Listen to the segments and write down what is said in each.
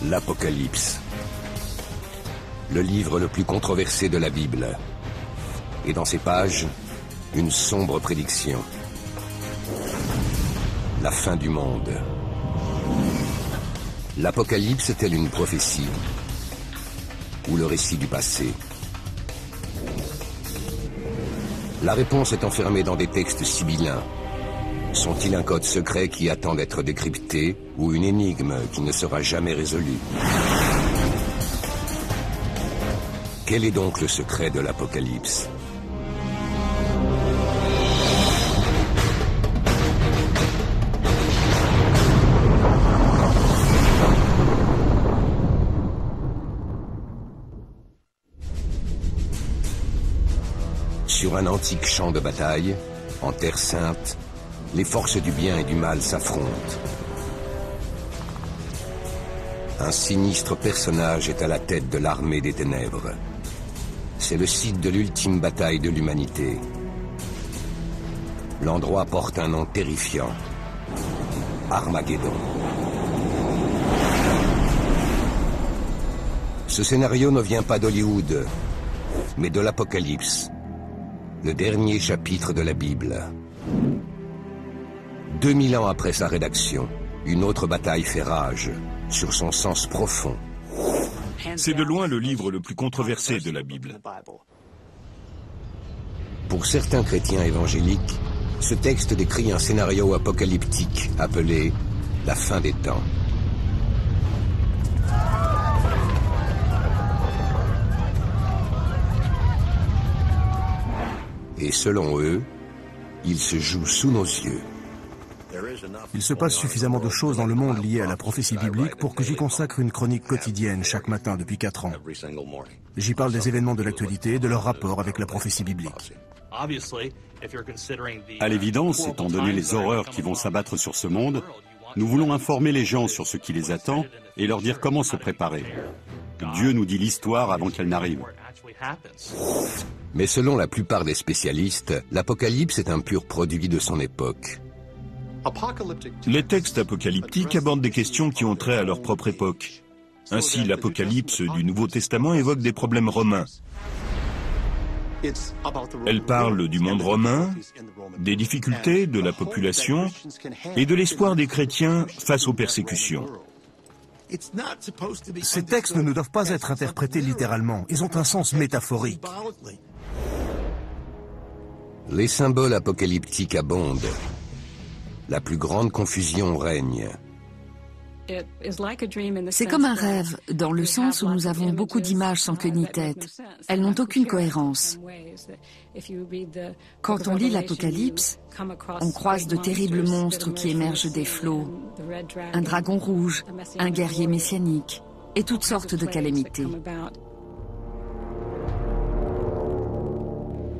L'Apocalypse, le livre le plus controversé de la Bible. Et dans ses pages, une sombre prédiction. La fin du monde. L'Apocalypse est-elle une prophétie ou le récit du passé? La réponse est enfermée dans des textes sibyllins. Sont-ils un code secret qui attend d'être décrypté ou une énigme qui ne sera jamais résolue? Quel est donc le secret de l'Apocalypse? Sur un antique champ de bataille, en Terre Sainte, les forces du bien et du mal s'affrontent. Un sinistre personnage est à la tête de l'armée des ténèbres. C'est le site de l'ultime bataille de l'humanité. L'endroit porte un nom terrifiant. Armageddon. Ce scénario ne vient pas d'Hollywood, mais de l'Apocalypse, le dernier chapitre de la Bible. 2000 ans après sa rédaction, une autre bataille fait rage, sur son sens profond. C'est de loin le livre le plus controversé de la Bible. Pour certains chrétiens évangéliques, ce texte décrit un scénario apocalyptique appelé « la fin des temps ». Et selon eux, il se joue sous nos yeux. Il se passe suffisamment de choses dans le monde liées à la prophétie biblique pour que j'y consacre une chronique quotidienne chaque matin depuis 4 ans. J'y parle des événements de l'actualité et de leur rapport avec la prophétie biblique. À l'évidence, étant donné les horreurs qui vont s'abattre sur ce monde, nous voulons informer les gens sur ce qui les attend et leur dire comment se préparer. Dieu nous dit l'histoire avant qu'elle n'arrive. Mais selon la plupart des spécialistes, l'Apocalypse est un pur produit de son époque. Les textes apocalyptiques abordent des questions qui ont trait à leur propre époque. Ainsi, l'Apocalypse du Nouveau Testament évoque des problèmes romains. Elle parle du monde romain, des difficultés de la population et de l'espoir des chrétiens face aux persécutions. Ces textes ne doivent pas être interprétés littéralement, ils ont un sens métaphorique. Les symboles apocalyptiques abondent. La plus grande confusion règne. C'est comme un rêve, dans le sens où nous avons beaucoup d'images sans queue ni tête. Elles n'ont aucune cohérence. Quand on lit l'Apocalypse, on croise de terribles monstres qui émergent des flots, un dragon rouge, un guerrier messianique, et toutes sortes de calamités.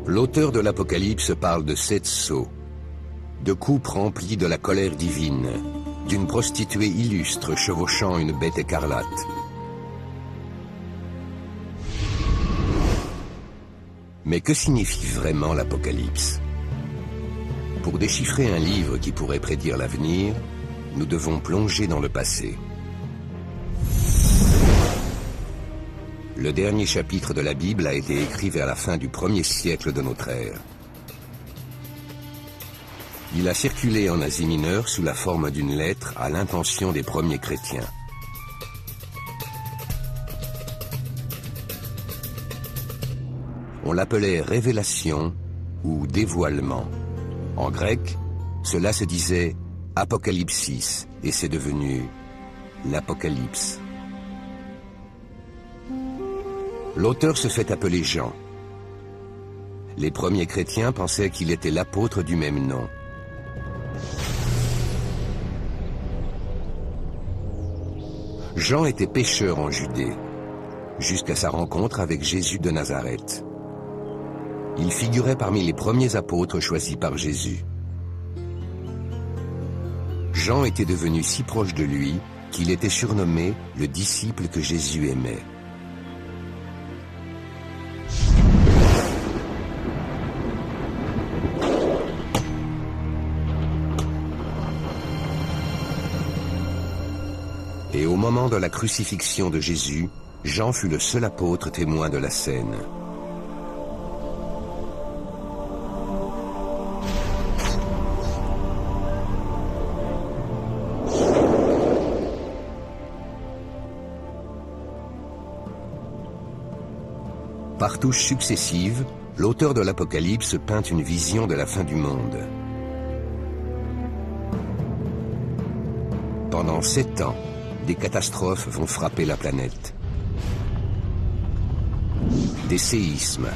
L'auteur de l'Apocalypse parle de 7 sceaux, de coupes remplies de la colère divine, d'une prostituée illustre chevauchant une bête écarlate. Mais que signifie vraiment l'Apocalypse? Pour déchiffrer un livre qui pourrait prédire l'avenir, nous devons plonger dans le passé. Le dernier chapitre de la Bible a été écrit vers la fin du 1er siècle de notre ère. Il a circulé en Asie mineure sous la forme d'une lettre à l'intention des premiers chrétiens. On l'appelait révélation ou dévoilement. En grec, cela se disait apocalypsis et c'est devenu l'Apocalypse. L'auteur se fait appeler Jean. Les premiers chrétiens pensaient qu'il était l'apôtre du même nom. Jean était pêcheur en Judée, jusqu'à sa rencontre avec Jésus de Nazareth. Il figurait parmi les premiers apôtres choisis par Jésus. Jean était devenu si proche de lui qu'il était surnommé le disciple que Jésus aimait. Et au moment de la crucifixion de Jésus, Jean fut le seul apôtre témoin de la scène. Par touches successives, l'auteur de l'Apocalypse peint une vision de la fin du monde. Pendant 7 ans, des catastrophes vont frapper la planète. Des séismes,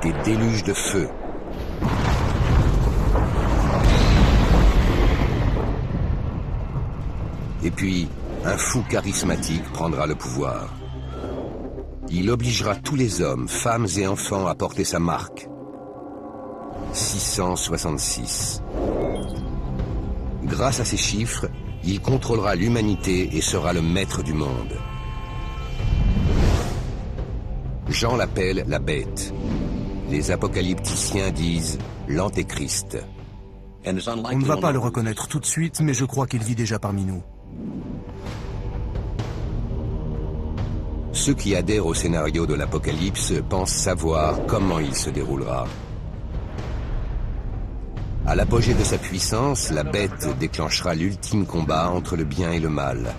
des déluges de feu, et puis un fou charismatique prendra le pouvoir. Il obligera tous les hommes, femmes et enfants à porter sa marque. 666. Grâce à ces chiffres, il contrôlera l'humanité et sera le maître du monde. Jean l'appelle la bête. Les apocalypticiens disent l'antéchrist. On ne va pas le reconnaître tout de suite, mais je crois qu'il vit déjà parmi nous. Ceux qui adhèrent au scénario de l'Apocalypse pensent savoir comment il se déroulera. À l'apogée de sa puissance, la bête déclenchera l'ultime combat entre le bien et le mal.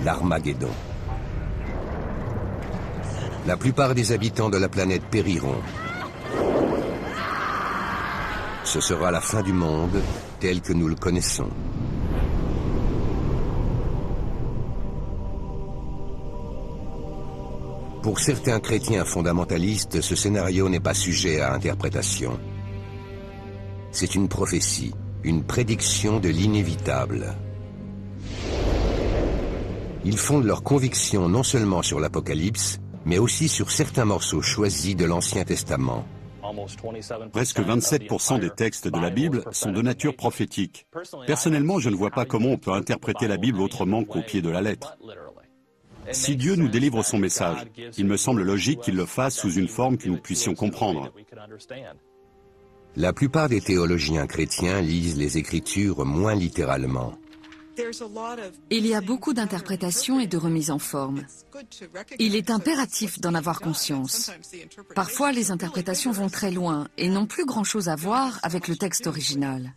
L'Armageddon. La plupart des habitants de la planète périront. Ce sera la fin du monde tel que nous le connaissons. Pour certains chrétiens fondamentalistes, ce scénario n'est pas sujet à interprétation. C'est une prophétie, une prédiction de l'inévitable. Ils fondent leur conviction non seulement sur l'Apocalypse, mais aussi sur certains morceaux choisis de l'Ancien Testament. Presque 27% des textes de la Bible sont de nature prophétique. Personnellement, je ne vois pas comment on peut interpréter la Bible autrement qu'au pied de la lettre. Si Dieu nous délivre son message, il me semble logique qu'il le fasse sous une forme que nous puissions comprendre. La plupart des théologiens chrétiens lisent les Écritures moins littéralement. Il y a beaucoup d'interprétations et de remises en forme. Il est impératif d'en avoir conscience. Parfois, les interprétations vont très loin et n'ont plus grand-chose à voir avec le texte original.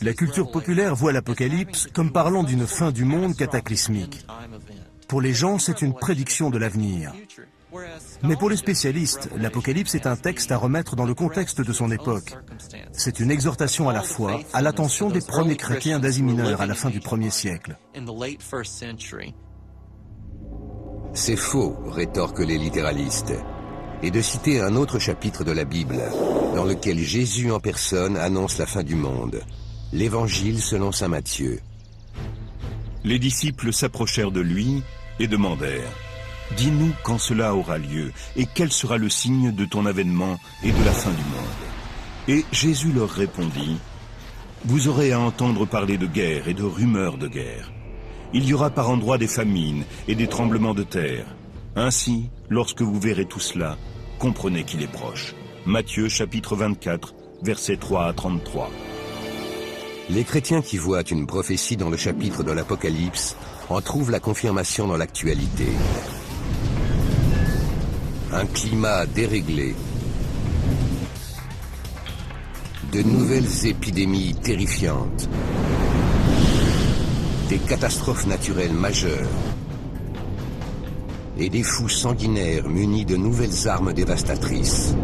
La culture populaire voit l'Apocalypse comme parlant d'une fin du monde cataclysmique. Pour les gens, c'est une prédiction de l'avenir. Mais pour les spécialistes, l'Apocalypse est un texte à remettre dans le contexte de son époque. C'est une exhortation à la foi, à l'attention des premiers chrétiens d'Asie mineure à la fin du 1er siècle. C'est faux, rétorquent les littéralistes, et de citer un autre chapitre de la Bible, dans lequel Jésus en personne annonce la fin du monde, l'Évangile selon saint Matthieu. Les disciples s'approchèrent de lui et demandèrent: « Dis-nous quand cela aura lieu, et quel sera le signe de ton avènement et de la fin du monde. » Et Jésus leur répondit: « Vous aurez à entendre parler de guerre et de rumeurs de guerre. Il y aura par endroits des famines et des tremblements de terre. Ainsi, lorsque vous verrez tout cela, comprenez qu'il est proche. » Matthieu chapitre 24, versets 3 à 33. Les chrétiens qui voient une prophétie dans le chapitre de l'Apocalypse en trouvent la confirmation dans l'actualité. Un climat déréglé, de nouvelles épidémies terrifiantes, des catastrophes naturelles majeures et des fous sanguinaires munis de nouvelles armes dévastatrices.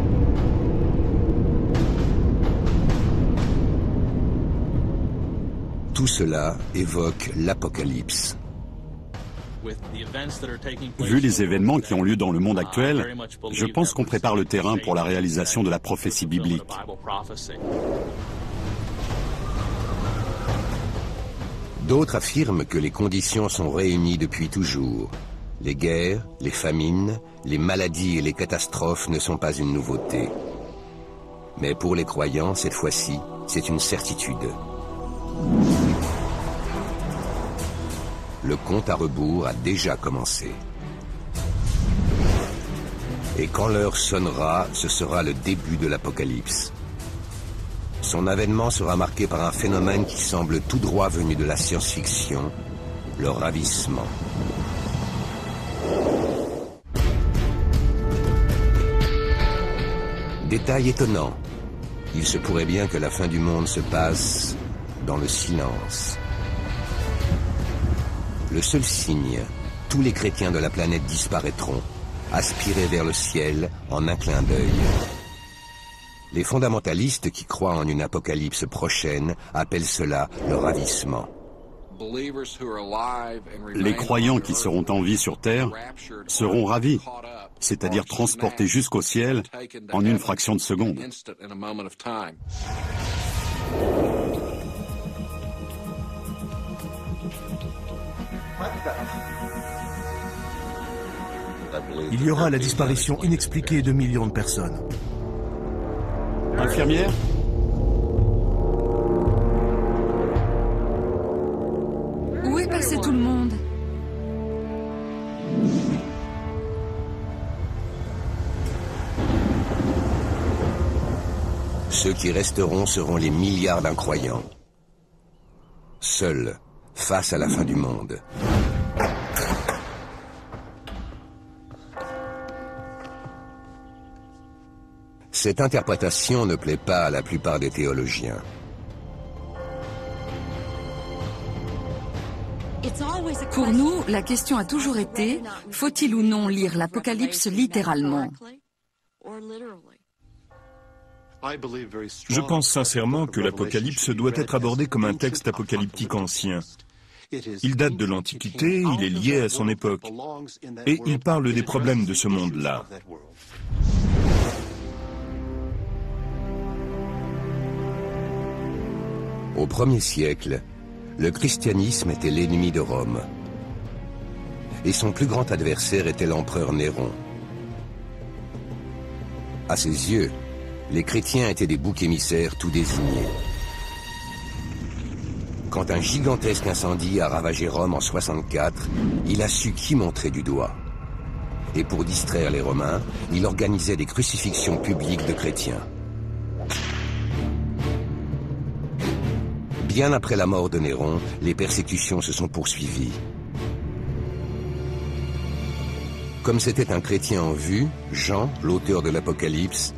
Tout cela évoque l'Apocalypse. Vu les événements qui ont lieu dans le monde actuel, je pense qu'on prépare le terrain pour la réalisation de la prophétie biblique. D'autres affirment que les conditions sont réunies depuis toujours. Les guerres, les famines, les maladies et les catastrophes ne sont pas une nouveauté. Mais pour les croyants, cette fois-ci, c'est une certitude. Le compte à rebours a déjà commencé. Et quand l'heure sonnera, ce sera le début de l'Apocalypse. Son avènement sera marqué par un phénomène qui semble tout droit venu de la science-fiction, le ravissement. Détail étonnant, il se pourrait bien que la fin du monde se passe dans le silence. Le seul signe, tous les chrétiens de la planète disparaîtront, aspirés vers le ciel en un clin d'œil. Les fondamentalistes qui croient en une apocalypse prochaine appellent cela le ravissement. Les croyants qui seront en vie sur Terre seront ravis, c'est-à-dire transportés jusqu'au ciel en une fraction de seconde. Il y aura la disparition inexpliquée de millions de personnes. Infirmière ? Où est passé tout le monde? Ceux qui resteront seront les milliards d'incroyants. Seuls, face à la fin du monde. Cette interprétation ne plaît pas à la plupart des théologiens. Pour nous, la question a toujours été, faut-il ou non lire l'Apocalypse littéralement? Je pense sincèrement que l'Apocalypse doit être abordé comme un texte apocalyptique ancien. Il date de l'Antiquité, il est lié à son époque, et il parle des problèmes de ce monde-là. Au 1er siècle, le christianisme était l'ennemi de Rome. Et son plus grand adversaire était l'empereur Néron. À ses yeux, les chrétiens étaient des boucs émissaires tout désignés. Quand un gigantesque incendie a ravagé Rome en 64, il a su qui montrer du doigt. Et pour distraire les Romains, il organisait des crucifixions publiques de chrétiens. Bien après la mort de Néron, les persécutions se sont poursuivies. Comme c'était un chrétien en vue, Jean, l'auteur de l'Apocalypse,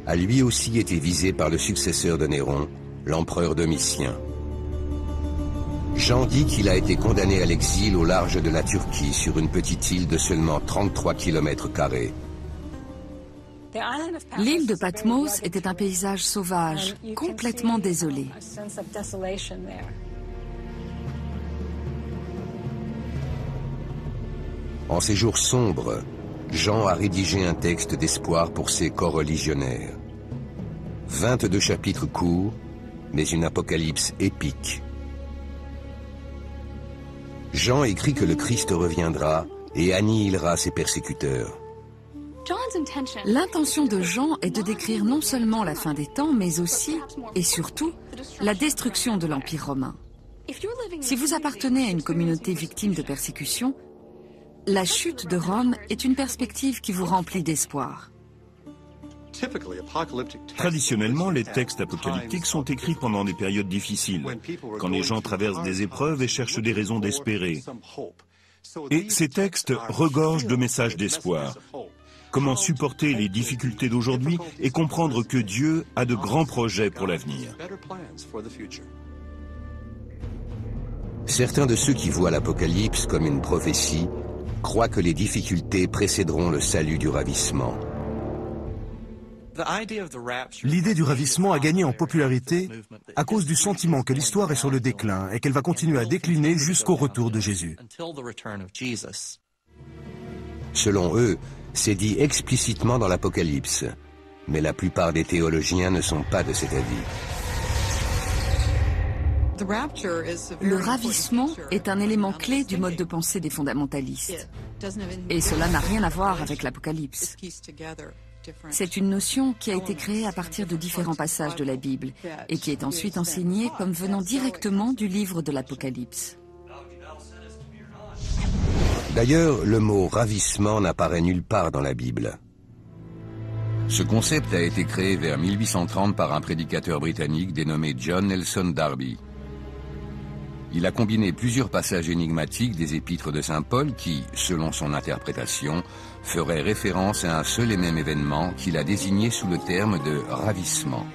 a lui aussi été visé par le successeur de Néron, l'empereur Domitien. Jean dit qu'il a été condamné à l'exil au large de la Turquie sur une petite île de seulement 33 km². L'île de Patmos était un paysage sauvage, complètement désolé. En ces jours sombres, Jean a rédigé un texte d'espoir pour ses coreligionnaires. 22 chapitres courts, mais une apocalypse épique. Jean écrit que le Christ reviendra et annihilera ses persécuteurs. L'intention de Jean est de décrire non seulement la fin des temps, mais aussi, et surtout, la destruction de l'Empire romain. Si vous appartenez à une communauté victime de persécution, la chute de Rome est une perspective qui vous remplit d'espoir. Traditionnellement, les textes apocalyptiques sont écrits pendant des périodes difficiles, quand les gens traversent des épreuves et cherchent des raisons d'espérer. Et ces textes regorgent de messages d'espoir. Comment supporter les difficultés d'aujourd'hui et comprendre que Dieu a de grands projets pour l'avenir. Certains de ceux qui voient l'Apocalypse comme une prophétie croient que les difficultés précéderont le salut du ravissement. L'idée du ravissement a gagné en popularité à cause du sentiment que l'histoire est sur le déclin et qu'elle va continuer à décliner jusqu'au retour de Jésus. Selon eux, c'est dit explicitement dans l'Apocalypse, mais la plupart des théologiens ne sont pas de cet avis. Le ravissement est un élément clé du mode de pensée des fondamentalistes. Et cela n'a rien à voir avec l'Apocalypse. C'est une notion qui a été créée à partir de différents passages de la Bible et qui est ensuite enseignée comme venant directement du livre de l'Apocalypse. D'ailleurs, le mot ravissement n'apparaît nulle part dans la Bible. Ce concept a été créé vers 1830 par un prédicateur britannique dénommé John Nelson Darby. Il a combiné plusieurs passages énigmatiques des épîtres de saint Paul qui, selon son interprétation, feraient référence à un seul et même événement qu'il a désigné sous le terme de ravissement.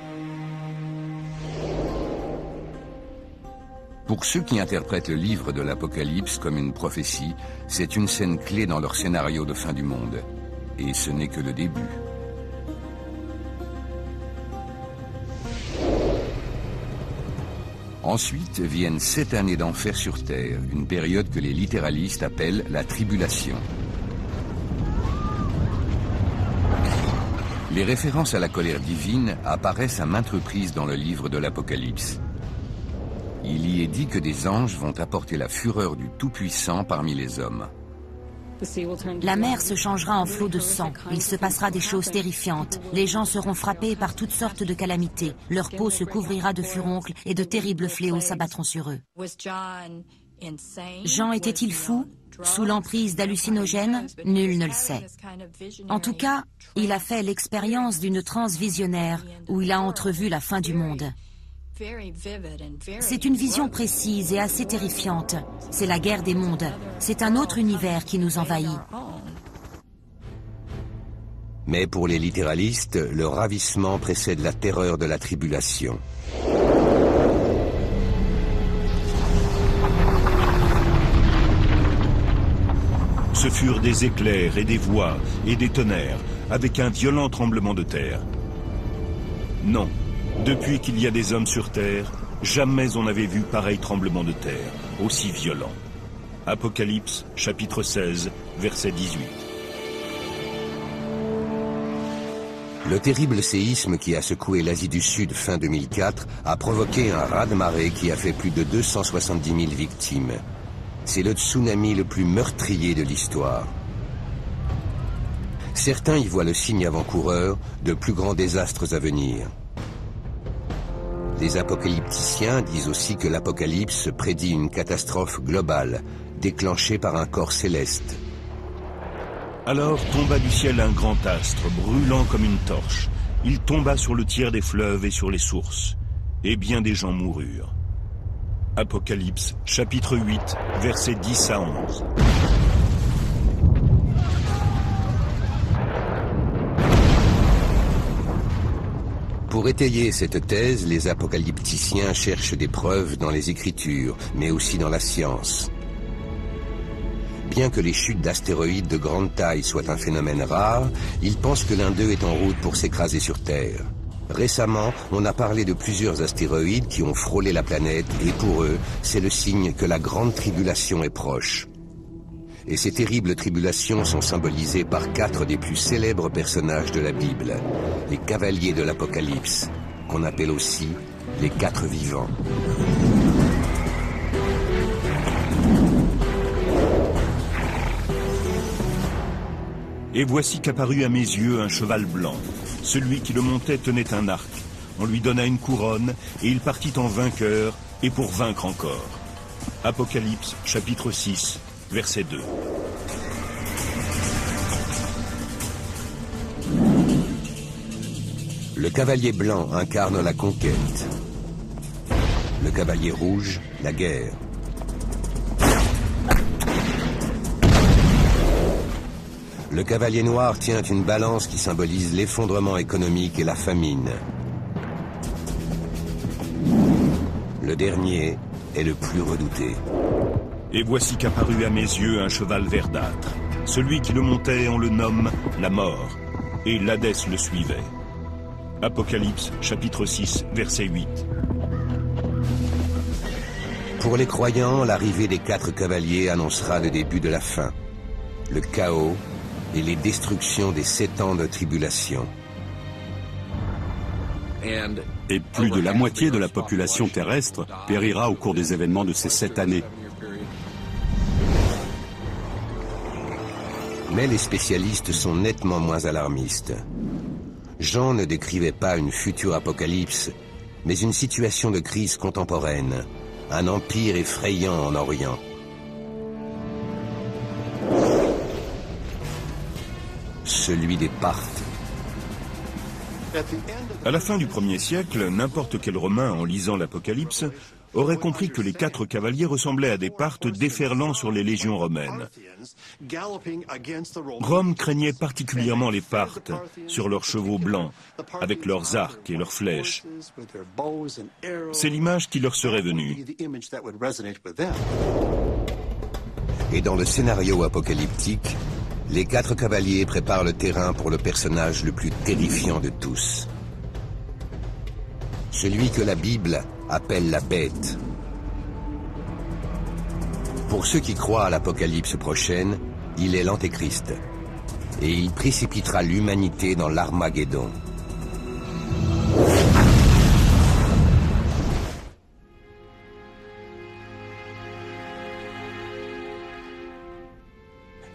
Pour ceux qui interprètent le livre de l'Apocalypse comme une prophétie, c'est une scène clé dans leur scénario de fin du monde. Et ce n'est que le début. Ensuite viennent 7 années d'enfer sur terre, une période que les littéralistes appellent la tribulation. Les références à la colère divine apparaissent à maintes reprises dans le livre de l'Apocalypse. Il y est dit que des anges vont apporter la fureur du Tout-Puissant parmi les hommes. La mer se changera en flot de sang. Il se passera des choses terrifiantes. Les gens seront frappés par toutes sortes de calamités. Leur peau se couvrira de furoncles et de terribles fléaux s'abattront sur eux. Jean était-il fou? Sous l'emprise d'hallucinogènes? Nul ne le sait. En tout cas, il a fait l'expérience d'une transe visionnaire où il a entrevu la fin du monde. C'est une vision précise et assez terrifiante. C'est la guerre des mondes. C'est un autre univers qui nous envahit. Mais pour les littéralistes, le ravissement précède la terreur de la tribulation. Ce furent des éclairs et des voix et des tonnerres, avec un violent tremblement de terre. Non. Depuis qu'il y a des hommes sur terre, jamais on n'avait vu pareil tremblement de terre, aussi violent. Apocalypse, chapitre 16, verset 18. Le terrible séisme qui a secoué l'Asie du Sud fin 2004 a provoqué un raz-de-marée qui a fait plus de 270 000 victimes. C'est le tsunami le plus meurtrier de l'histoire. Certains y voient le signe avant-coureur de plus grands désastres à venir. Les apocalypticiens disent aussi que l'Apocalypse prédit une catastrophe globale, déclenchée par un corps céleste. Alors tomba du ciel un grand astre, brûlant comme une torche. Il tomba sur le tiers des fleuves et sur les sources, et bien des gens moururent. Apocalypse, chapitre 8, versets 10 à 11. Pour étayer cette thèse, les apocalypticiens cherchent des preuves dans les Écritures, mais aussi dans la science. Bien que les chutes d'astéroïdes de grande taille soient un phénomène rare, ils pensent que l'un d'eux est en route pour s'écraser sur Terre. Récemment, on a parlé de plusieurs astéroïdes qui ont frôlé la planète et pour eux, c'est le signe que la grande tribulation est proche. Et ces terribles tribulations sont symbolisées par 4 des plus célèbres personnages de la Bible, les cavaliers de l'Apocalypse, qu'on appelle aussi les 4 vivants. Et voici qu'apparut à mes yeux un cheval blanc. Celui qui le montait tenait un arc. On lui donna une couronne, et il partit en vainqueur, et pour vaincre encore. Apocalypse, chapitre 6, verset 2. Le cavalier blanc incarne la conquête. Le cavalier rouge, la guerre. Le cavalier noir tient une balance qui symbolise l'effondrement économique et la famine. Le dernier est le plus redouté. Et voici qu'apparut à mes yeux un cheval verdâtre. Celui qui le montait, on le nomme la mort, et l'Hadès le suivait. Apocalypse, chapitre 6, verset 8. Pour les croyants, l'arrivée des 4 cavaliers annoncera le début de la fin, le chaos et les destructions des 7 ans de tribulation. Et plus de la moitié de la population terrestre périra au cours des événements de ces 7 années. Mais les spécialistes sont nettement moins alarmistes. Jean ne décrivait pas une future apocalypse, mais une situation de crise contemporaine, un empire effrayant en Orient. Celui des Parthes. À la fin du 1er siècle, n'importe quel Romain, en lisant l'Apocalypse, aurait compris que les 4 cavaliers ressemblaient à des Parthes déferlant sur les légions romaines. Rome craignait particulièrement les Parthes sur leurs chevaux blancs, avec leurs arcs et leurs flèches. C'est l'image qui leur serait venue. Et dans le scénario apocalyptique, les 4 cavaliers préparent le terrain pour le personnage le plus terrifiant de tous. Celui que la Bible appelle la bête. Pour ceux qui croient à l'apocalypse prochaine, il est l'Antéchrist. Et il précipitera l'humanité dans l'Armageddon.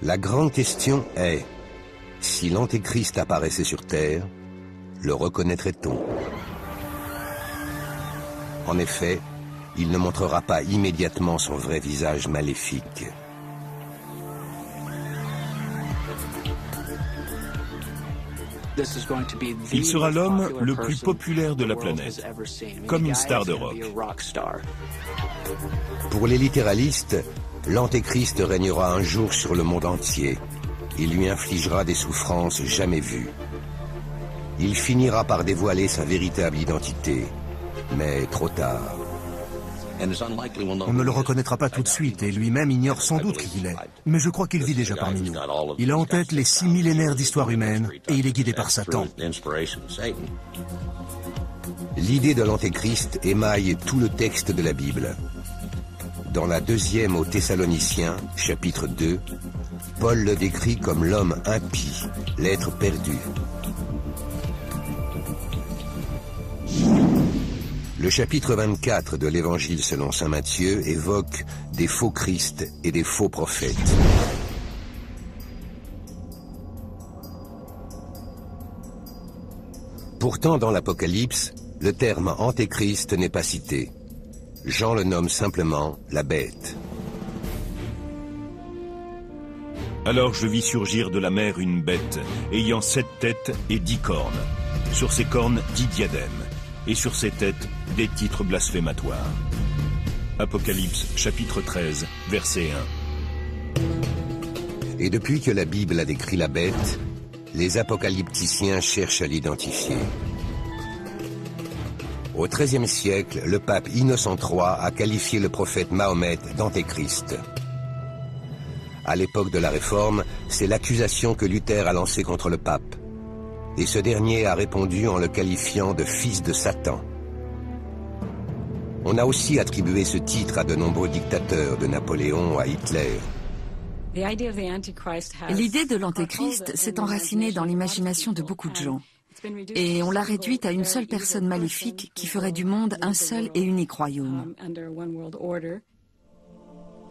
La grande question est, si l'Antéchrist apparaissait sur Terre, le reconnaîtrait-on? En effet, il ne montrera pas immédiatement son vrai visage maléfique. Il sera l'homme le plus populaire de la planète, comme une star de rock. Pour les littéralistes, l'Antéchrist régnera un jour sur le monde entier. Il lui infligera des souffrances jamais vues. Il finira par dévoiler sa véritable identité, mais trop tard. On ne le reconnaîtra pas tout de suite et lui-même ignore sans doute qui il est. Mais je crois qu'il vit déjà parmi nous. Il a en tête les 6 millénaires d'histoire humaine et il est guidé par Satan. L'idée de l'Antéchrist émaille tout le texte de la Bible. Dans la 2e aux Thessaloniciens, chapitre 2, Paul le décrit comme l'homme impie, l'être perdu. Le chapitre 24 de l'Évangile selon saint Matthieu évoque des faux Christ et des faux prophètes. Pourtant, dans l'Apocalypse, le terme Antéchrist n'est pas cité. Jean le nomme simplement la bête. Alors je vis surgir de la mer une bête, ayant 7 têtes et 10 cornes. Sur ses cornes 10 diadèmes, et sur ses têtes des titres blasphématoires. Apocalypse chapitre 13, verset 1. Et depuis que la Bible a décrit la bête, les apocalypticiens cherchent à l'identifier. Au XIIIe siècle, le pape Innocent III a qualifié le prophète Mahomet d'antéchrist. À l'époque de la Réforme, c'est l'accusation que Luther a lancée contre le pape. Et ce dernier a répondu en le qualifiant de fils de Satan. On a aussi attribué ce titre à de nombreux dictateurs, de Napoléon à Hitler. L'idée de l'Antéchrist s'est enracinée dans l'imagination de beaucoup de gens. Et on l'a réduite à une seule personne maléfique qui ferait du monde un seul et unique royaume.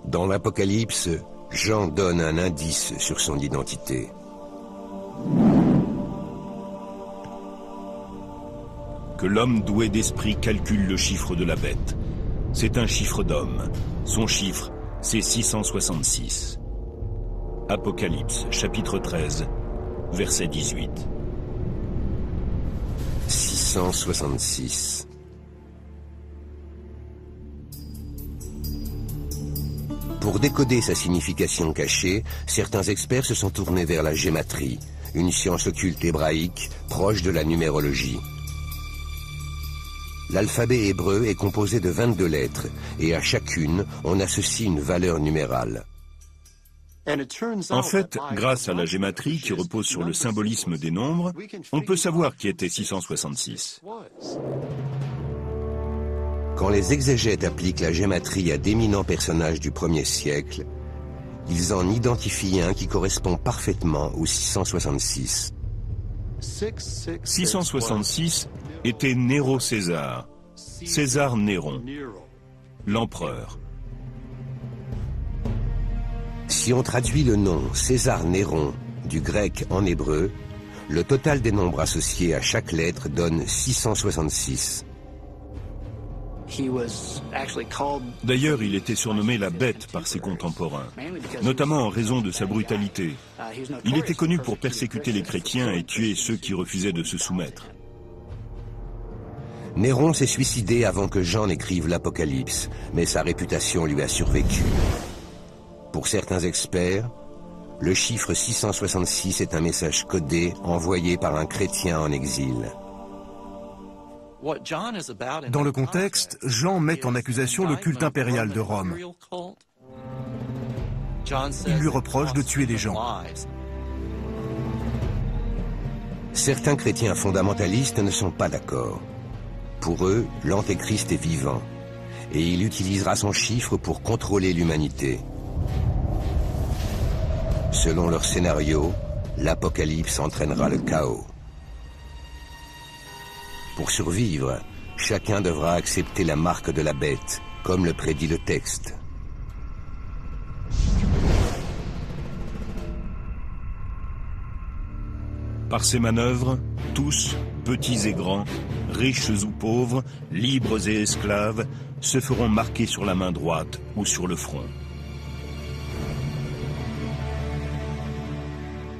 Dans l'Apocalypse, Jean donne un indice sur son identité. Que l'homme doué d'esprit calcule le chiffre de la bête. C'est un chiffre d'homme. Son chiffre, c'est 666. Apocalypse, chapitre 13, verset 18. 666. Pour décoder sa signification cachée, certains experts se sont tournés vers la gématrie, une science occulte hébraïque proche de la numérologie. L'alphabet hébreu est composé de 22 lettres, et à chacune, on associe une valeur numérale. En fait, grâce à la gématrie qui repose sur le symbolisme des nombres, on peut savoir qui était 666. Quand les exégètes appliquent la gématrie à d'éminents personnages du 1er siècle, ils en identifient un qui correspond parfaitement au 666. 666 était Néro César, César Néron, l'empereur. Si on traduit le nom César Néron du grec en hébreu, le total des nombres associés à chaque lettre donne 666. D'ailleurs, il était surnommé la bête par ses contemporains, notamment en raison de sa brutalité. Il était connu pour persécuter les chrétiens et tuer ceux qui refusaient de se soumettre. Néron s'est suicidé avant que Jean n'écrive l'Apocalypse, mais sa réputation lui a survécu. Pour certains experts, le chiffre 666 est un message codé envoyé par un chrétien en exil. Dans le contexte, Jean met en accusation le culte impérial de Rome. Il lui reproche de tuer des gens. Certains chrétiens fondamentalistes ne sont pas d'accord. Pour eux, l'Antéchrist est vivant, et il utilisera son chiffre pour contrôler l'humanité. Selon leur scénario, l'Apocalypse entraînera le chaos. Pour survivre, chacun devra accepter la marque de la bête, comme le prédit le texte. Par ces manœuvres, tous, petits et grands, riches ou pauvres, libres et esclaves, se feront marquer sur la main droite ou sur le front.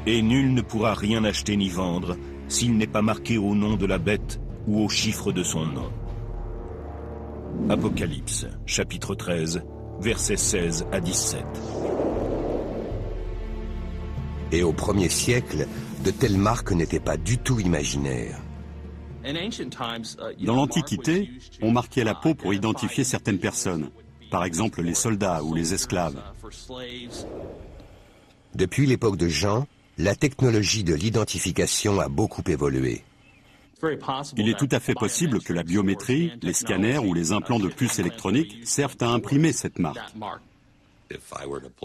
Et nul ne pourra rien acheter ni vendre s'il n'est pas marqué au nom de la bête ou au chiffre de son nom. Apocalypse, chapitre 13, versets 16 à 17. Et au 1er siècle, de telles marques n'étaient pas du tout imaginaires. Dans l'Antiquité, on marquait la peau pour identifier certaines personnes, par exemple les soldats ou les esclaves. Depuis l'époque de Jean, la technologie de l'identification a beaucoup évolué. Il est tout à fait possible que la biométrie, les scanners ou les implants de puces électroniques servent à imprimer cette marque.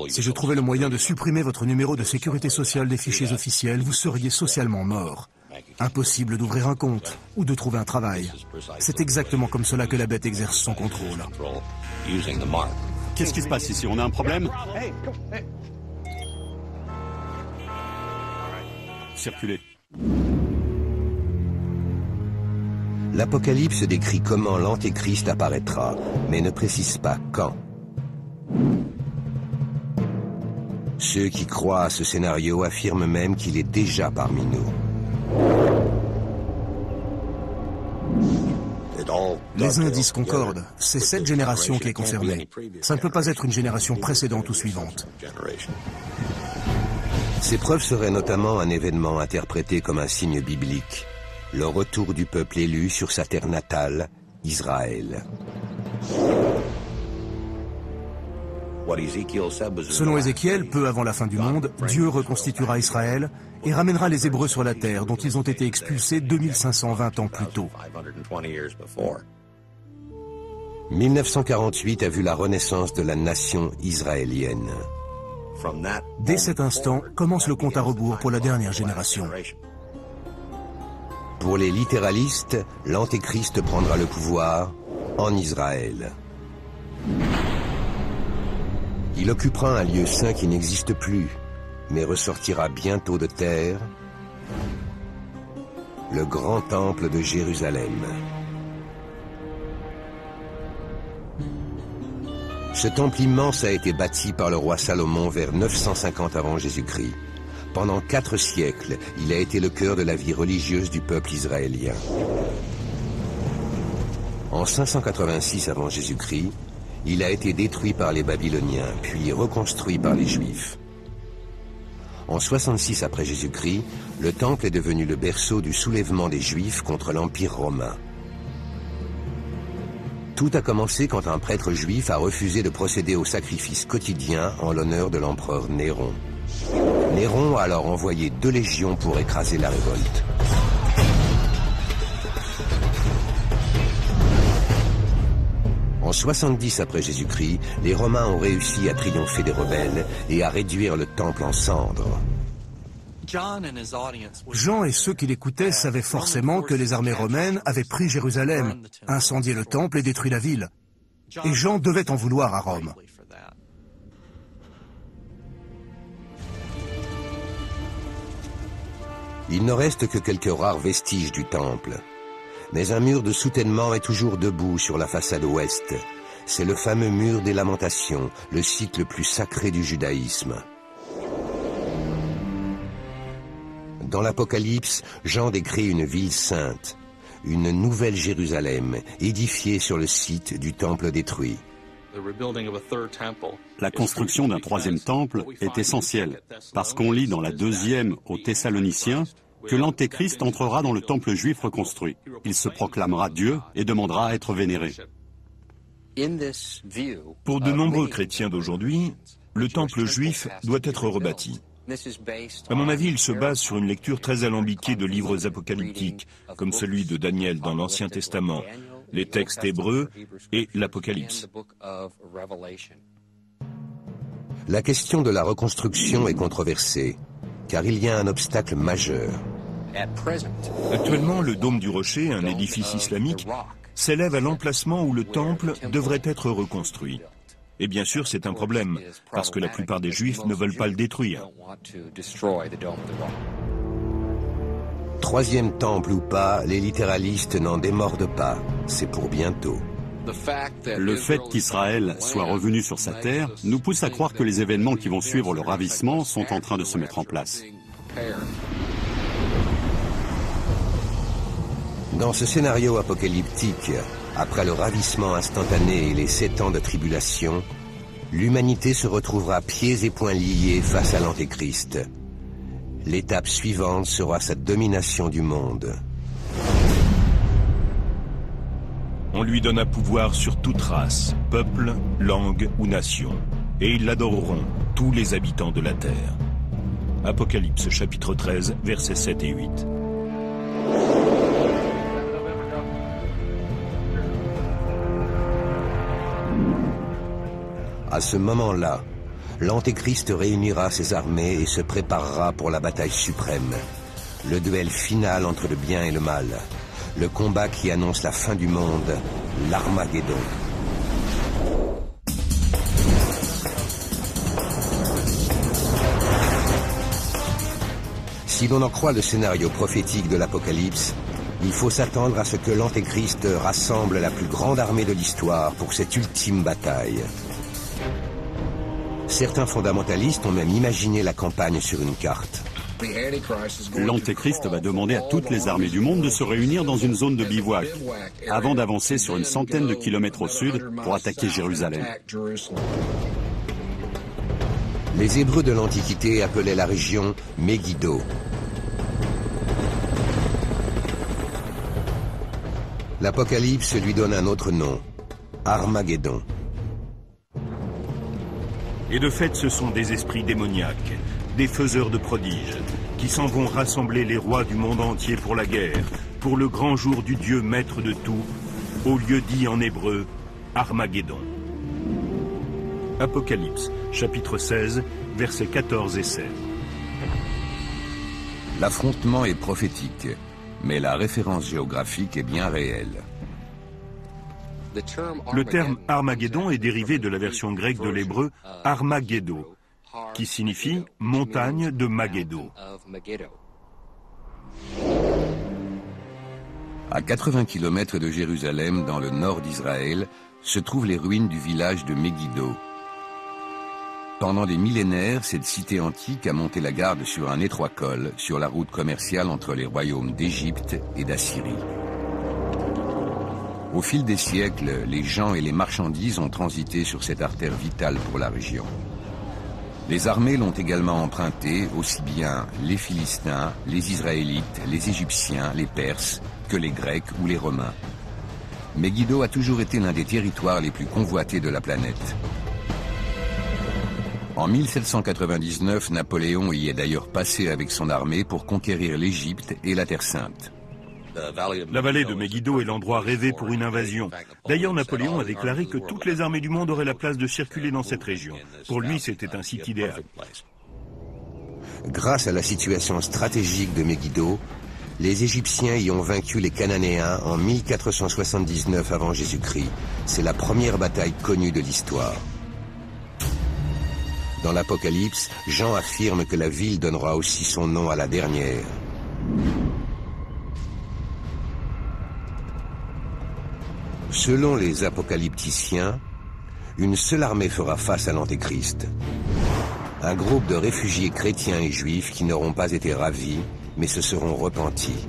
Si je trouvais le moyen de supprimer votre numéro de sécurité sociale des fichiers officiels, vous seriez socialement mort. Impossible d'ouvrir un compte ou de trouver un travail. C'est exactement comme cela que la bête exerce son contrôle. Qu'est-ce qui se passe ici? On a un problème? Circulez. L'Apocalypse décrit comment l'Antéchrist apparaîtra, mais ne précise pas quand. Ceux qui croient à ce scénario affirment même qu'il est déjà parmi nous. Les indices concordent. C'est cette génération qui est concernée. Ça ne peut pas être une génération précédente ou suivante. Ces preuves seraient notamment un événement interprété comme un signe biblique, le retour du peuple élu sur sa terre natale, Israël. Selon Ézéchiel, peu avant la fin du monde, Dieu reconstituera Israël et ramènera les Hébreux sur la terre dont ils ont été expulsés 2520 ans plus tôt. 1948 a vu la renaissance de la nation israélienne. Dès cet instant, commence le compte à rebours pour la dernière génération. Pour les littéralistes, l'Antéchrist prendra le pouvoir en Israël. Il occupera un lieu saint qui n'existe plus, mais ressortira bientôt de terre, le grand temple de Jérusalem. Ce temple immense a été bâti par le roi Salomon vers 950 avant Jésus-Christ. Pendant 4 siècles, il a été le cœur de la vie religieuse du peuple israélien. En 586 avant Jésus-Christ, il a été détruit par les Babyloniens, puis reconstruit par les Juifs. En 66 après Jésus-Christ, le temple est devenu le berceau du soulèvement des Juifs contre l'Empire romain. Tout a commencé quand un prêtre juif a refusé de procéder au sacrifice quotidien en l'honneur de l'empereur Néron. Néron a alors envoyé 2 légions pour écraser la révolte. En 70 après Jésus-Christ, les Romains ont réussi à triompher des rebelles et à réduire le temple en cendres. Jean et ceux qui l'écoutaient savaient forcément que les armées romaines avaient pris Jérusalem, incendié le temple et détruit la ville. Et Jean devait en vouloir à Rome. Il ne reste que quelques rares vestiges du temple. Mais un mur de soutènement est toujours debout sur la façade ouest. C'est le fameux mur des Lamentations, le site le plus sacré du judaïsme. Dans l'Apocalypse, Jean décrit une ville sainte, une nouvelle Jérusalem, édifiée sur le site du temple détruit. La construction d'un troisième temple est essentielle, parce qu'on lit dans la deuxième aux Thessaloniciens que l'Antéchrist entrera dans le temple juif reconstruit. Il se proclamera Dieu et demandera à être vénéré. Pour de nombreux chrétiens d'aujourd'hui, le temple juif doit être rebâti. À mon avis, il se base sur une lecture très alambiquée de livres apocalyptiques, comme celui de Daniel dans l'Ancien Testament, les textes hébreux et l'Apocalypse. La question de la reconstruction est controversée, car il y a un obstacle majeur. Actuellement, le dôme du rocher, un édifice islamique, s'élève à l'emplacement où le temple devrait être reconstruit. Et bien sûr, c'est un problème, parce que la plupart des Juifs ne veulent pas le détruire. Troisième temple ou pas, les littéralistes n'en démordent pas. C'est pour bientôt. Le fait qu'Israël soit revenu sur sa terre nous pousse à croire que les événements qui vont suivre le ravissement sont en train de se mettre en place. Dans ce scénario apocalyptique, après le ravissement instantané et les 7 ans de tribulation, l'humanité se retrouvera pieds et poings liés face à l'Antéchrist. L'étape suivante sera sa domination du monde. On lui donna pouvoir sur toute race, peuple, langue ou nation, et ils l'adoreront, tous les habitants de la terre. Apocalypse chapitre 13, versets 7 et 8. À ce moment-là, l'Antéchrist réunira ses armées et se préparera pour la bataille suprême, le duel final entre le bien et le mal, le combat qui annonce la fin du monde, l'Armageddon. Si l'on en croit le scénario prophétique de l'Apocalypse, il faut s'attendre à ce que l'Antéchrist rassemble la plus grande armée de l'histoire pour cette ultime bataille. Certains fondamentalistes ont même imaginé la campagne sur une carte. L'Antéchrist va demander à toutes les armées du monde de se réunir dans une zone de bivouac, avant d'avancer sur une centaine de kilomètres au sud pour attaquer Jérusalem. Les Hébreux de l'Antiquité appelaient la région Megiddo. L'Apocalypse lui donne un autre nom, Armageddon. Et de fait, ce sont des esprits démoniaques, des faiseurs de prodiges, qui s'en vont rassembler les rois du monde entier pour la guerre, pour le grand jour du Dieu maître de tout, au lieu dit en hébreu, Armageddon. Apocalypse, chapitre 16, versets 14 et 16. L'affrontement est prophétique, mais la référence géographique est bien réelle. Le terme Armageddon est dérivé de la version grecque de l'hébreu Armageddo, qui signifie montagne de Magédo. À 80 km de Jérusalem, dans le nord d'Israël, se trouvent les ruines du village de Megiddo. Pendant des millénaires, cette cité antique a monté la garde sur un étroit col, sur la route commerciale entre les royaumes d'Égypte et d'Assyrie. Au fil des siècles, les gens et les marchandises ont transité sur cette artère vitale pour la région. Les armées l'ont également emprunté, aussi bien les Philistins, les Israélites, les Égyptiens, les Perses, que les Grecs ou les Romains. Megiddo a toujours été l'un des territoires les plus convoités de la planète. En 1799, Napoléon y est d'ailleurs passé avec son armée pour conquérir l'Égypte et la Terre Sainte. La vallée de Megiddo est l'endroit rêvé pour une invasion. D'ailleurs, Napoléon a déclaré que toutes les armées du monde auraient la place de circuler dans cette région. Pour lui, c'était un site idéal. Grâce à la situation stratégique de Megiddo, les Égyptiens y ont vaincu les Cananéens en 1479 avant Jésus-Christ. C'est la première bataille connue de l'histoire. Dans l'Apocalypse, Jean affirme que la ville donnera aussi son nom à la dernière. Selon les apocalypticiens, une seule armée fera face à l'Antéchrist. Un groupe de réfugiés chrétiens et juifs qui n'auront pas été ravis, mais se seront repentis.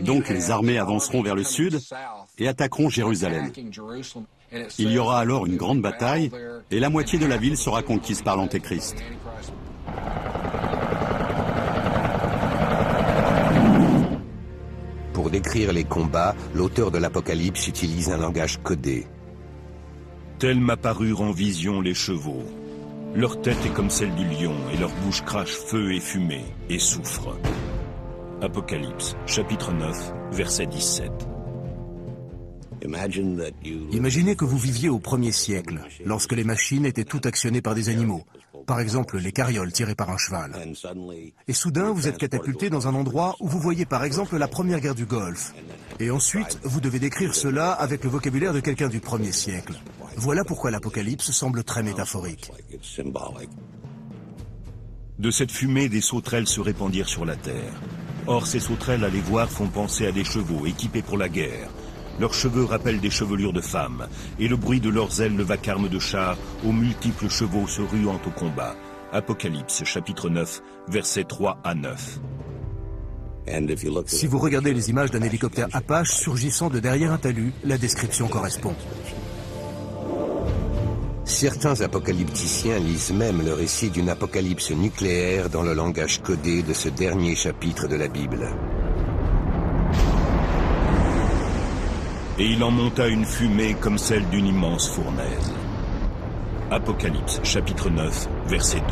Donc les armées avanceront vers le sud et attaqueront Jérusalem. Il y aura alors une grande bataille et la moitié de la ville sera conquise par l'Antéchrist. Pour décrire les combats, l'auteur de l'Apocalypse utilise un langage codé. Tels m'apparurent en vision les chevaux. Leur tête est comme celle du lion, et leur bouche crache feu et fumée, et soufre. Apocalypse, chapitre 9, verset 17. Imaginez que vous viviez au 1er siècle, lorsque les machines étaient toutes actionnées par des animaux, par exemple les carrioles tirées par un cheval. Et soudain, vous êtes catapulté dans un endroit où vous voyez par exemple la première guerre du Golfe. Et ensuite, vous devez décrire cela avec le vocabulaire de quelqu'un du 1er siècle. Voilà pourquoi l'Apocalypse semble très métaphorique. De cette fumée, des sauterelles se répandirent sur la terre. Or, ces sauterelles, à les voir, font penser à des chevaux équipés pour la guerre. Leurs cheveux rappellent des chevelures de femmes, et le bruit de leurs ailes le vacarme de chars, aux multiples chevaux se ruant au combat. Apocalypse, chapitre 9, versets 3 à 9. Si vous regardez les images d'un hélicoptère Apache surgissant de derrière un talus, la description correspond. Certains apocalypticiens lisent même le récit d'une apocalypse nucléaire dans le langage codé de ce dernier chapitre de la Bible. Et il en monta une fumée comme celle d'une immense fournaise. Apocalypse, chapitre 9, verset 2.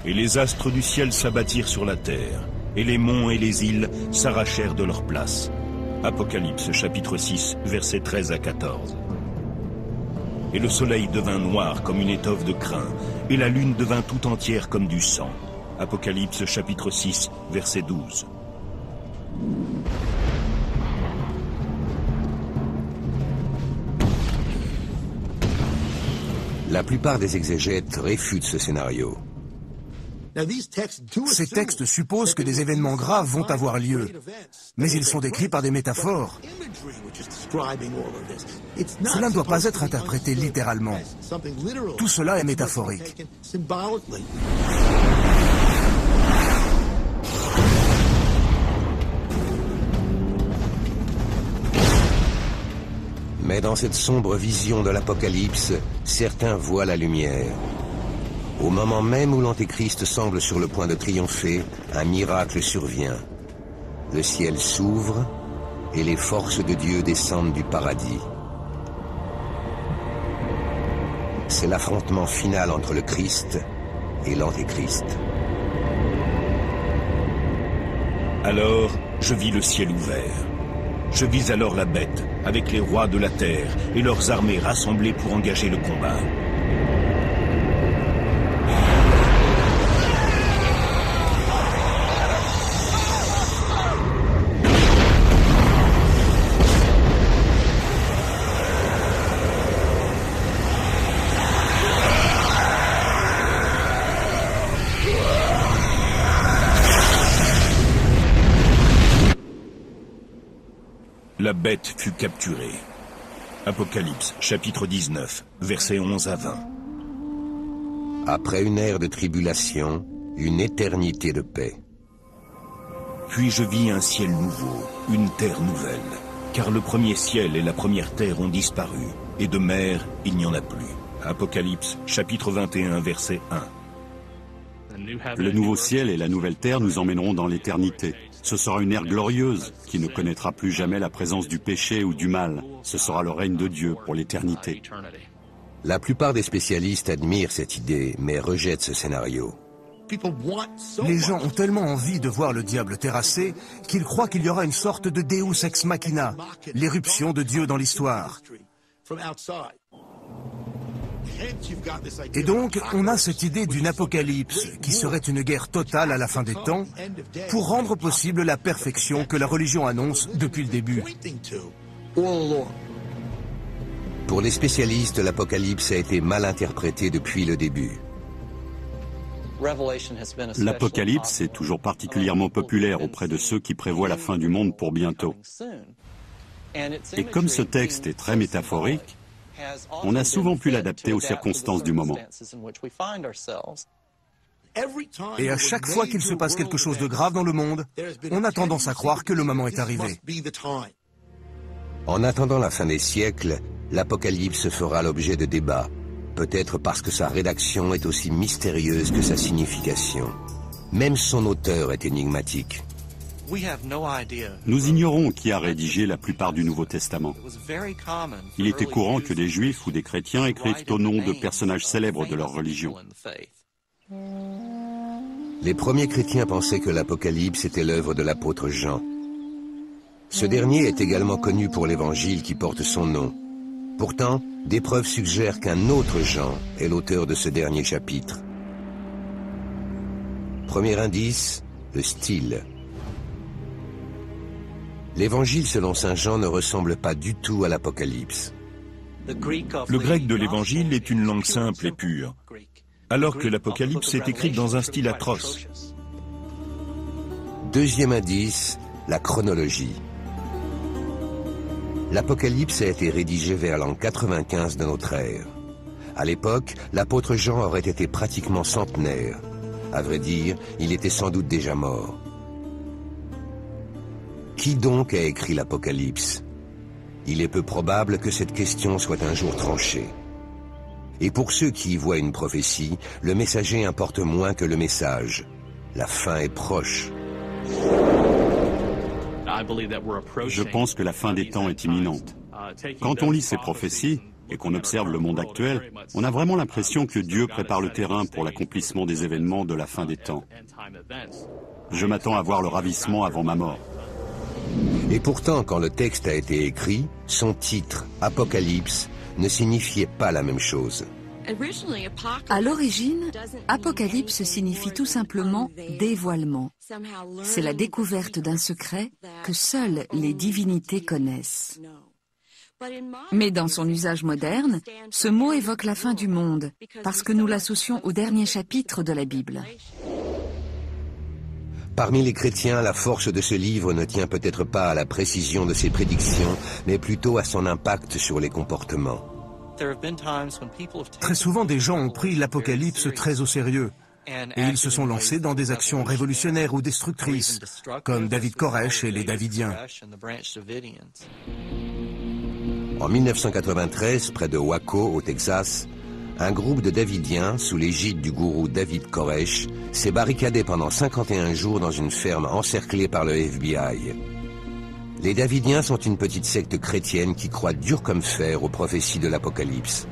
Et les astres du ciel s'abattirent sur la terre, et les monts et les îles s'arrachèrent de leur place. Apocalypse chapitre 6, versets 13 à 14. Et le soleil devint noir comme une étoffe de crin, et la lune devint tout entière comme du sang. Apocalypse chapitre 6, verset 12. La plupart des exégètes réfutent ce scénario. Ces textes supposent que des événements graves vont avoir lieu, mais ils sont décrits par des métaphores. Cela ne doit pas être interprété littéralement. Tout cela est métaphorique. Mais dans cette sombre vision de l'Apocalypse, certains voient la lumière. Au moment même où l'Antéchrist semble sur le point de triompher, un miracle survient. Le ciel s'ouvre et les forces de Dieu descendent du paradis. C'est l'affrontement final entre le Christ et l'Antéchrist. Alors, je vis le ciel ouvert. Je vis alors la bête, avec les rois de la terre et leurs armées rassemblées pour engager le combat. La bête fut capturée. Apocalypse, chapitre 19, versets 11 à 20. Après une ère de tribulation, une éternité de paix. Puis je vis un ciel nouveau, une terre nouvelle, car le premier ciel et la première terre ont disparu, et de mer il n'y en a plus. Apocalypse, chapitre 21, verset 1. Le nouveau ciel et la nouvelle terre nous emmèneront dans l'éternité. Ce sera une ère glorieuse qui ne connaîtra plus jamais la présence du péché ou du mal. Ce sera le règne de Dieu pour l'éternité. La plupart des spécialistes admirent cette idée, mais rejettent ce scénario. Les gens ont tellement envie de voir le diable terrassé qu'ils croient qu'il y aura une sorte de Deus ex machina, l'éruption de Dieu dans l'histoire. Et donc, on a cette idée d'une apocalypse, qui serait une guerre totale à la fin des temps, pour rendre possible la perfection que la religion annonce depuis le début. Pour les spécialistes, l'Apocalypse a été mal interprété depuis le début. L'Apocalypse est toujours particulièrement populaire auprès de ceux qui prévoient la fin du monde pour bientôt. Et comme ce texte est très métaphorique, on a souvent pu l'adapter aux circonstances du moment. Et à chaque fois qu'il se passe quelque chose de grave dans le monde, on a tendance à croire que le moment est arrivé. En attendant la fin des siècles, l'Apocalypse fera l'objet de débats, peut-être parce que sa rédaction est aussi mystérieuse que sa signification. Même son auteur est énigmatique. Nous ignorons qui a rédigé la plupart du Nouveau Testament. Il était courant que des Juifs ou des chrétiens écrivent au nom de personnages célèbres de leur religion. Les premiers chrétiens pensaient que l'Apocalypse était l'œuvre de l'apôtre Jean. Ce dernier est également connu pour l'Évangile qui porte son nom. Pourtant, des preuves suggèrent qu'un autre Jean est l'auteur de ce dernier chapitre. Premier indice, le style. L'Évangile selon saint Jean ne ressemble pas du tout à l'Apocalypse. Le grec de l'Évangile est une langue simple et pure, alors que l'Apocalypse est écrite dans un style atroce. Deuxième indice, la chronologie. L'Apocalypse a été rédigé vers l'an 95 de notre ère. À l'époque, l'apôtre Jean aurait été pratiquement centenaire. À vrai dire, il était sans doute déjà mort. Qui donc a écrit l'Apocalypse? Il est peu probable que cette question soit un jour tranchée. Et pour ceux qui y voient une prophétie, le messager importe moins que le message. La fin est proche. Je pense que la fin des temps est imminente. Quand on lit ces prophéties et qu'on observe le monde actuel, on a vraiment l'impression que Dieu prépare le terrain pour l'accomplissement des événements de la fin des temps. Je m'attends à voir le ravissement avant ma mort. Et pourtant, quand le texte a été écrit, son titre, Apocalypse, ne signifiait pas la même chose. À l'origine, Apocalypse signifie tout simplement dévoilement. C'est la découverte d'un secret que seules les divinités connaissent. Mais dans son usage moderne, ce mot évoque la fin du monde, parce que nous l'associons au dernier chapitre de la Bible. Parmi les chrétiens, la force de ce livre ne tient peut-être pas à la précision de ses prédictions, mais plutôt à son impact sur les comportements. Très souvent, des gens ont pris l'Apocalypse très au sérieux, et ils se sont lancés dans des actions révolutionnaires ou destructrices, comme David Koresh et les Davidiens. En 1993, près de Waco, au Texas, un groupe de Davidiens, sous l'égide du gourou David Koresh, s'est barricadé pendant 51 jours dans une ferme encerclée par le FBI. Les Davidiens sont une petite secte chrétienne qui croit dur comme fer aux prophéties de l'Apocalypse.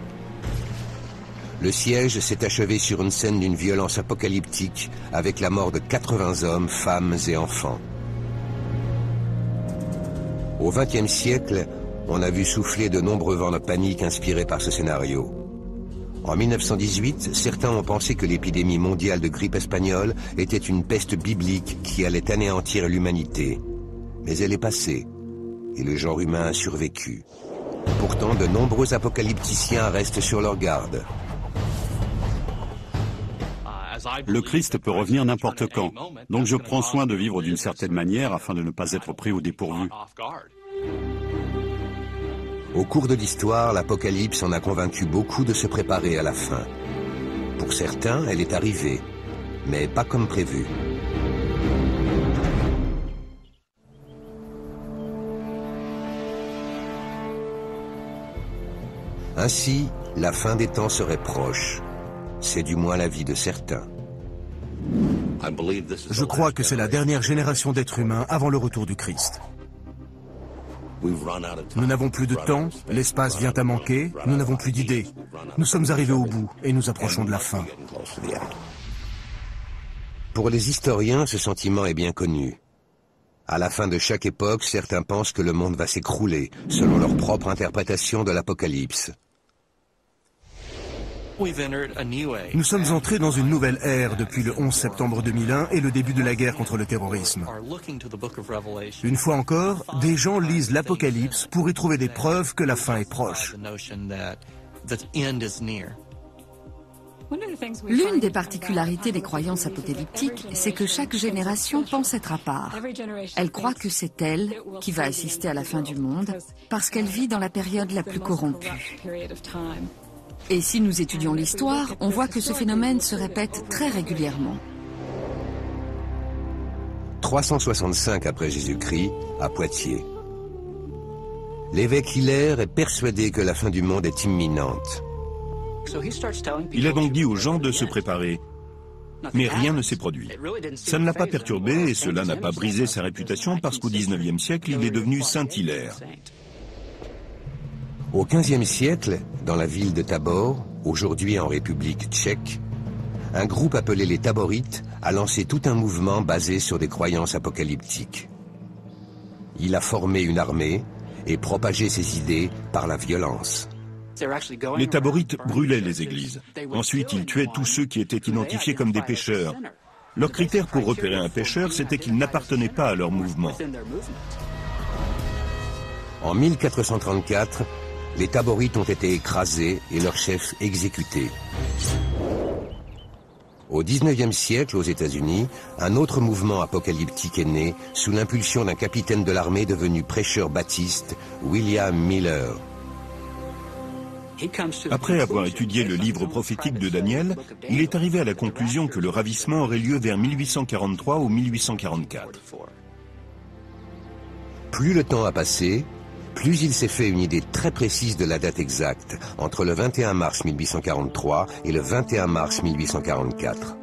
Le siège s'est achevé sur une scène d'une violence apocalyptique avec la mort de 80 hommes, femmes et enfants. Au XXe siècle, on a vu souffler de nombreux vents de panique inspirés par ce scénario. En 1918, certains ont pensé que l'épidémie mondiale de grippe espagnole était une peste biblique qui allait anéantir l'humanité. Mais elle est passée, et le genre humain a survécu. Pourtant, de nombreux apocalypticiens restent sur leur garde. Le Christ peut revenir n'importe quand, donc je prends soin de vivre d'une certaine manière afin de ne pas être pris au dépourvu. Au cours de l'histoire, l'Apocalypse en a convaincu beaucoup de se préparer à la fin. Pour certains, elle est arrivée, mais pas comme prévu. Ainsi, la fin des temps serait proche. C'est du moins l'avis de certains. Je crois que c'est la dernière génération d'êtres humains avant le retour du Christ. Nous n'avons plus de temps, l'espace vient à manquer, nous n'avons plus d'idées. Nous sommes arrivés au bout et nous approchons de la fin. Pour les historiens, ce sentiment est bien connu. À la fin de chaque époque, certains pensent que le monde va s'écrouler, selon leur propre interprétation de l'Apocalypse. Nous sommes entrés dans une nouvelle ère depuis le 11 septembre 2001 et le début de la guerre contre le terrorisme. Une fois encore, des gens lisent l'Apocalypse pour y trouver des preuves que la fin est proche. L'une des particularités des croyances apocalyptiques, c'est que chaque génération pense être à part. Elle croit que c'est elle qui va assister à la fin du monde parce qu'elle vit dans la période la plus corrompue. Et si nous étudions l'histoire, on voit que ce phénomène se répète très régulièrement. 365 après Jésus-Christ, à Poitiers. L'évêque Hilaire est persuadé que la fin du monde est imminente. Il a donc dit aux gens de se préparer. Mais rien ne s'est produit. Ça ne l'a pas perturbé et cela n'a pas brisé sa réputation parce qu'au XIXe siècle, il est devenu Saint Hilaire. Au XVe siècle, dans la ville de Tabor, aujourd'hui en République tchèque, un groupe appelé les Taborites a lancé tout un mouvement basé sur des croyances apocalyptiques. Il a formé une armée et propagé ses idées par la violence. Les Taborites brûlaient les églises. Ensuite, ils tuaient tous ceux qui étaient identifiés comme des pécheurs. Leur critère pour repérer un pécheur, c'était qu'il n'appartenait pas à leur mouvement. En 1434, les Taborites ont été écrasés et leurs chefs exécutés. Au XIXe siècle, aux États-Unis, un autre mouvement apocalyptique est né sous l'impulsion d'un capitaine de l'armée devenu prêcheur baptiste, William Miller. Après avoir étudié le livre prophétique de Daniel, il est arrivé à la conclusion que le ravissement aurait lieu vers 1843 ou 1844. Plus le temps a passé, plus il s'est fait une idée très précise de la date exacte, entre le 21 mars 1843 et le 21 mars 1844.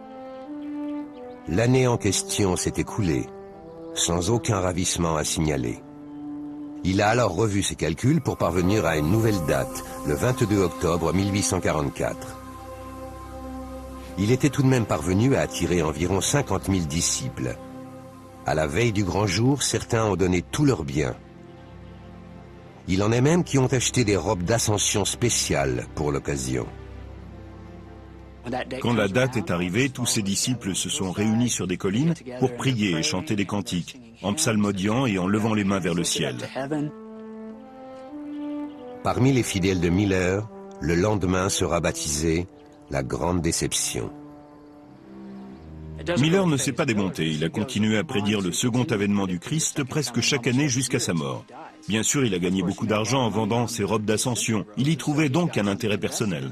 L'année en question s'est écoulée, sans aucun ravissement à signaler. Il a alors revu ses calculs pour parvenir à une nouvelle date, le 22 octobre 1844. Il était tout de même parvenu à attirer environ 50 000 disciples. À la veille du grand jour, certains ont donné tous leurs biens. Il en est même qui ont acheté des robes d'ascension spéciales pour l'occasion. Quand la date est arrivée, tous ses disciples se sont réunis sur des collines pour prier et chanter des cantiques, en psalmodiant et en levant les mains vers le ciel. Parmi les fidèles de Miller, le lendemain sera baptisé la Grande Déception. Miller ne s'est pas démonté, il a continué à prédire le second avènement du Christ presque chaque année jusqu'à sa mort. Bien sûr, il a gagné beaucoup d'argent en vendant ses robes d'ascension. Il y trouvait donc un intérêt personnel.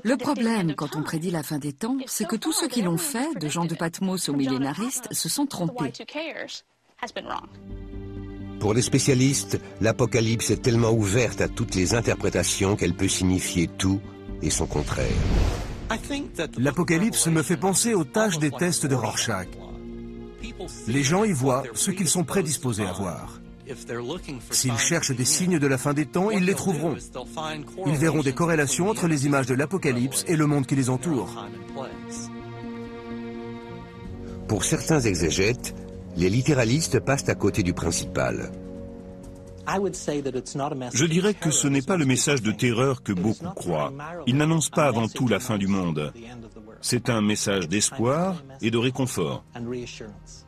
Le problème, quand on prédit la fin des temps, c'est que tous ceux qui l'ont fait, de Jean de Patmos aux millénaristes, se sont trompés. Pour les spécialistes, l'Apocalypse est tellement ouverte à toutes les interprétations qu'elle peut signifier tout et son contraire. L'Apocalypse me fait penser aux tâches des tests de Rorschach. Les gens y voient ce qu'ils sont prédisposés à voir. S'ils cherchent des signes de la fin des temps, ils les trouveront. Ils verront des corrélations entre les images de l'Apocalypse et le monde qui les entoure. Pour certains exégètes, les littéralistes passent à côté du principal. Je dirais que ce n'est pas le message de terreur que beaucoup croient. Il n'annonce pas avant tout la fin du monde. C'est un message d'espoir et de réconfort.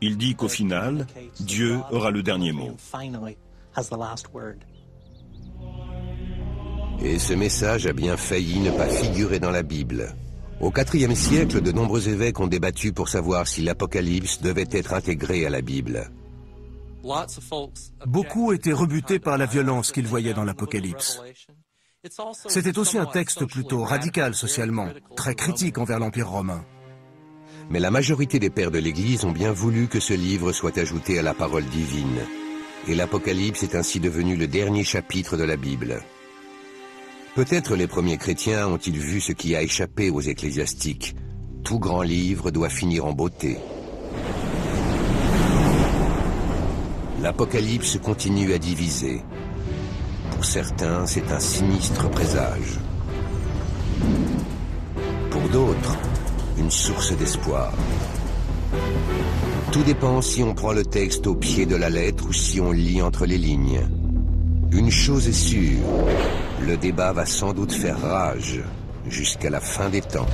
Il dit qu'au final, Dieu aura le dernier mot. Et ce message a bien failli ne pas figurer dans la Bible. Au IVe siècle, de nombreux évêques ont débattu pour savoir si l'Apocalypse devait être intégré à la Bible. Beaucoup étaient rebutés par la violence qu'ils voyaient dans l'Apocalypse. C'était aussi un texte plutôt radical socialement, très critique envers l'Empire romain. Mais la majorité des pères de l'Église ont bien voulu que ce livre soit ajouté à la parole divine. Et l'Apocalypse est ainsi devenu le dernier chapitre de la Bible. Peut-être les premiers chrétiens ont-ils vu ce qui a échappé aux ecclésiastiques. Tout grand livre doit finir en beauté. L'Apocalypse continue à diviser. Pour certains, c'est un sinistre présage. Pour d'autres, une source d'espoir. Tout dépend si on prend le texte au pied de la lettre ou si on lit entre les lignes. Une chose est sûre, le débat va sans doute faire rage jusqu'à la fin des temps.